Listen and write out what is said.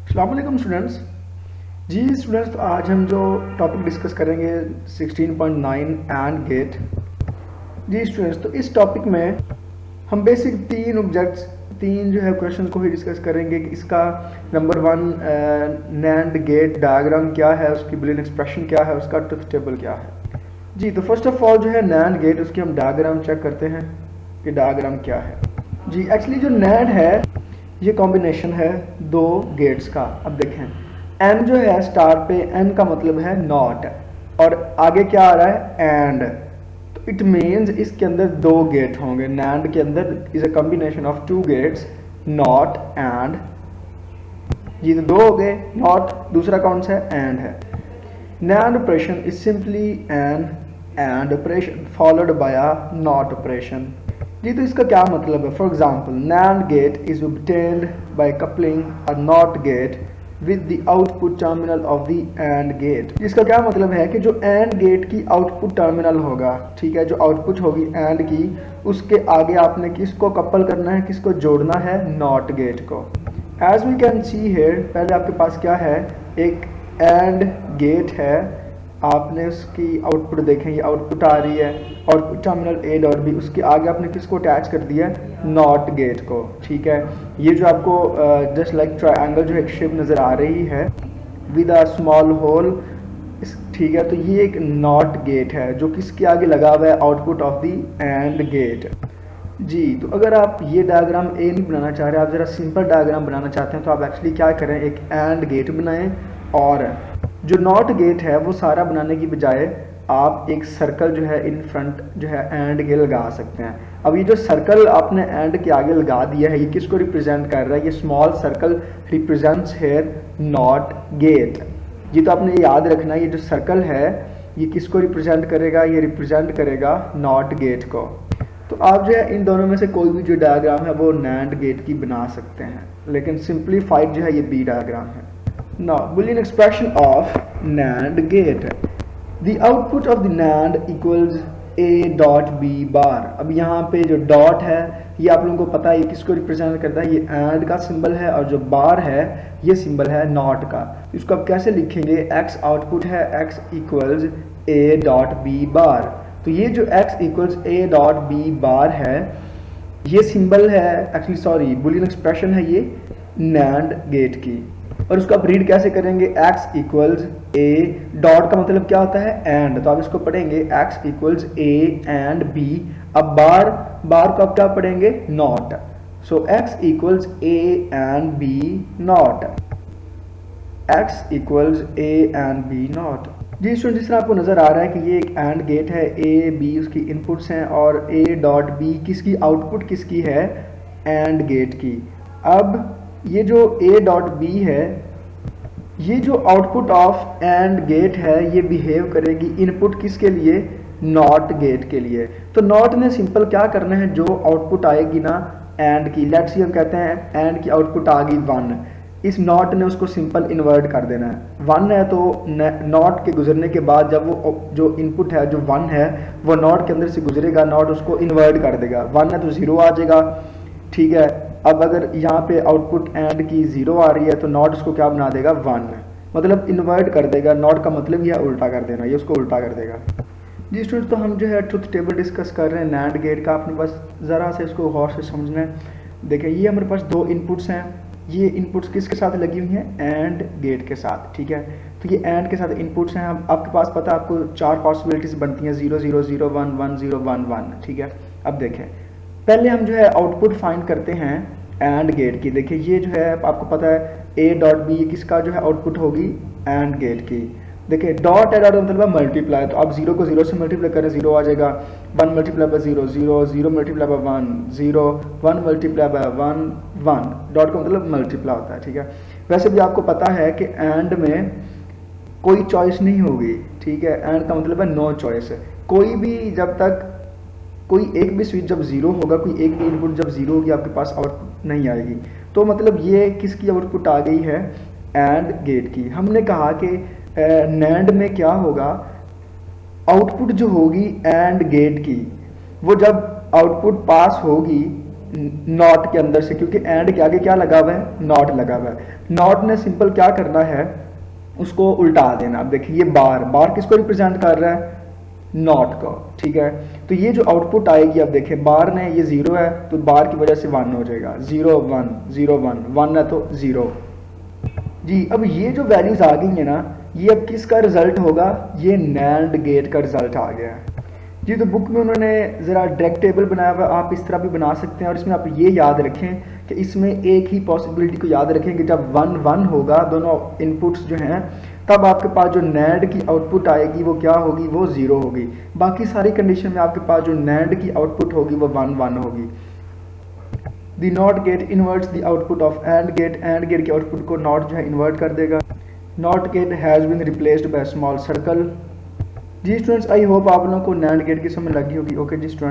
अस्सलाम वालेकुम स्टूडेंट्स। जी स्टूडेंट्स, तो आज हम जो टॉपिक डिस्कस करेंगे 16.9 एंड गेट। जी स्टूडेंट्स, तो इस टॉपिक में हम बेसिक तीन जो है क्वेश्चंस को ही डिस्कस करेंगे कि इसका number one NAND gate diagram क्या है, उसकी बुलियन एक्सप्रेशन क्या है, उसका ट्रुथ टेबल क्या है। जी तो फर्स्ट ऑफ ऑल जो है नैंड गेट, उसकी हम डायग्राम चेक करते हैं कि डायग्राम क्या है। जी एक्चुअली जो नैंड है ये कॉम्बिनेशन है दो गेट्स का। अब देखें एन जो है स्टार पे, एन का मतलब है नॉट और आगे क्या आ रहा है एंड, तो इट मीन्स इसके अंदर दो गेट होंगे। नैंड के अंदर is a combination of two gates, not and. ये तो दो हो गए, नॉट, दूसरा कौन सा है एंड है। NAND operation is simply an AND operation followed by a NOT operation। जी तो इसका क्या मतलब है। फॉर एग्जाम्पल NAND गेट इज obtained by coupling a NOT gate with the output terminal of the AND gate। इसका क्या मतलब है कि जो AND गेट की आउटपुट टर्मिनल होगा, ठीक है, जो आउटपुट होगी AND की, उसके आगे आपने किसको कपल करना है, किसको जोड़ना है, NOT गेट को। As we can see here, पहले आपके पास क्या है, एक एंड गेट है, आपने उसकी आउटपुट देखें, ये आउटपुट आ रही है output terminal A dot B, उसके आगे आपने किसको अटैच कर दिया है, नॉट गेट को। ठीक है, ये जो आपको जस्ट लाइक ट्रायंगल जो एक शेप नज़र आ रही है विद अ स्मॉल होल, ठीक है, तो ये एक नॉट गेट है जो किसके आगे लगा हुआ है, output of the and gate. जी तो अगर आप ये डायग्राम ए नहीं बनाना चाह रहे, आप ज़रा सिंपल डायग्राम बनाना चाहते हैं, तो आप एक्चुअली क्या करें, एक एंड गेट बनाएं और जो नॉट गेट है वो सारा बनाने की बजाय आप एक सर्कल जो है इन फ्रंट जो है एंड के लगा सकते हैं। अब ये जो सर्कल आपने एंड के आगे लगा दिया है, ये किसको रिप्रेजेंट कर रहा है, ये small circle represents hair not gate. ये तो आपने याद रखना, ये जो सर्कल है ये किसको रिप्रेजेंट करेगा, ये रिप्रेजेंट करेगा नॉट गेट को। तो आप जो है इन दोनों में से कोई भी जो डायग्राम है वो नैंड गेट की बना सकते हैं, लेकिन सिंप्लीफाइड जो है ये बी डायग्राम है। Now Boolean expression of NAND gate, the output of the NAND equals A dot B bar। अब यहाँ पे जो डॉट है ये आप लोगों को पता है ये किसको रिप्रेजेंट करता है, ये AND का सिंबल है, और जो बार है ये सिंबल है नॉट का। इसको आप कैसे लिखेंगे, X आउटपुट है, X equals A dot B बार। तो ये जो X equals A dot B बार है ये सिंबल है, एक्चुअली सॉरी बुलियन एक्सप्रेशन है ये NAND गेट की। और उसको आप रीड कैसे करेंगे, x इक्वल्स a डॉट का मतलब क्या होता है एंड, तो आप इसको पढ़ेंगे x equals a and b। अब बार को आप क्या पढ़ेंगे, not. So x equals a and b not, x equals a and b not. जी स्टूडेंट, जिस तरह आपको नजर आ रहा है कि ये एक एंड गेट है, a b उसकी इनपुट्स हैं और a डॉट b किसकी आउटपुट किसकी है, एंड गेट की। अब ये जो a डॉट बी है, ये जो आउटपुट ऑफ एंड गेट है ये बिहेव करेगी इनपुट किसके लिए, नॉट गेट के लिए। तो नॉट ने सिंपल क्या करना है, जो आउटपुट आएगी ना एंड की, लेट्स सी हम कहते हैं एंड की आउटपुट आ गई 1, इस नॉट ने उसको सिंपल इन्वर्ट कर देना है। 1 है तो नॉट के गुजरने के बाद जब वो जो इनपुट है जो 1 है वो नॉट के अंदर से गुजरेगा, नॉट उसको इन्वर्ट कर देगा। 1 है तो 0 आ जाएगा, ठीक है। अब अगर यहाँ पे आउटपुट एंड की 0 आ रही है तो नॉट उसको क्या बना देगा, 1, मतलब इन्वर्ट कर देगा। नॉट का मतलब यह उल्टा कर देना, ये उसको उल्टा कर देगा। जी स्टूडेंट, तो हम जो है ट्रुथ टेबल डिस्कस कर रहे हैं नैंड गेट का, आपने बस ज़रा से इसको गौर से समझना है। देखिए ये हमारे पास दो इनपुट्स हैं, ये इनपुट्स किसके साथ लगी हुई हैं, एंड गेट के साथ, ठीक है। तो ये एंड के साथ इनपुट्स हैं। आपके पास पता है आपको 4 पॉसिबिलिटीज़ बनती हैं, 0 0 0 1 1 0 1 1, ठीक है। अब देखें पहले हम जो है आउटपुट फाइंड करते हैं एंड गेट की। देखिए ये जो है आपको पता है a डॉट बी किसका जो है आउटपुट होगी, एंड गेट की। देखिए डॉट है, डॉट मतलब मल्टीप्लाई, तो आप 0 को 0 से मल्टीप्लाई करें 0 आ जाएगा, 1 multiply by 0 0, 0 multiply by 1 0, 1 multiply by 1 1, dot का मतलब मल्टीप्लाई होता है, ठीक है। वैसे भी आपको पता है कि एंड में कोई चॉइस नहीं होगी, ठीक है, एंड का मतलब है नो चॉइस। कोई भी जब तक कोई एक भी स्विच जब 0 होगा, कोई एक भी इनपुट जब 0 होगी आपके पास आउटपुट नहीं आएगी। तो मतलब ये किसकी आउटपुट आ गई है, एंड गेट की। हमने कहा कि नैंड में क्या होगा, आउटपुट जो होगी एंड गेट की, वो जब आउटपुट पास होगी नॉट के अंदर से, क्योंकि एंड के आगे क्या लगा हुआ है, नॉट लगा हुआ है। नॉट ने सिंपल क्या करना है, उसको उल्टा देना। अब देखिए ये बार, बार किसको रिप्रेजेंट कर रहा है, नॉट को, ठीक है। तो ये जो आउटपुट आएगी, अब देखें बार ने ये 0 है तो बार की वजह से 1 हो जाएगा, 0 1 0 1 1 है तो 0 जी। अब ये जो वैल्यूज आ गई है ना, ये अब किसका रिजल्ट होगा, ये नैंड गेट का रिजल्ट आ गया है जी। तो बुक में उन्होंने ज़रा डायरेक्ट टेबल बनाया हुआ, आप इस तरह भी बना सकते हैं। और इसमें आप ये याद रखें कि इसमें एक ही पॉसिबिलिटी को याद रखें कि जब 1 1 होगा, दोनों इनपुट्स जो हैं, तब आपके पास जो नैंड की आउटपुट आएगी वो क्या होगी, वो 0 होगी। बाकी सारी कंडीशन में आपके पास जो नैंड की आउटपुट होगी वो 1 1 होगी। The not gate inverts the output of and gate, and gate की आउटपुट को नॉट जो है इन्वर्ट कर देगा। Not gate has been replaced by small circle. जी स्टूडेंट्स, आई होप आप लोगों को नैंड गेट की समझ लगी होगी। ओके जी स्टूडेंट्स।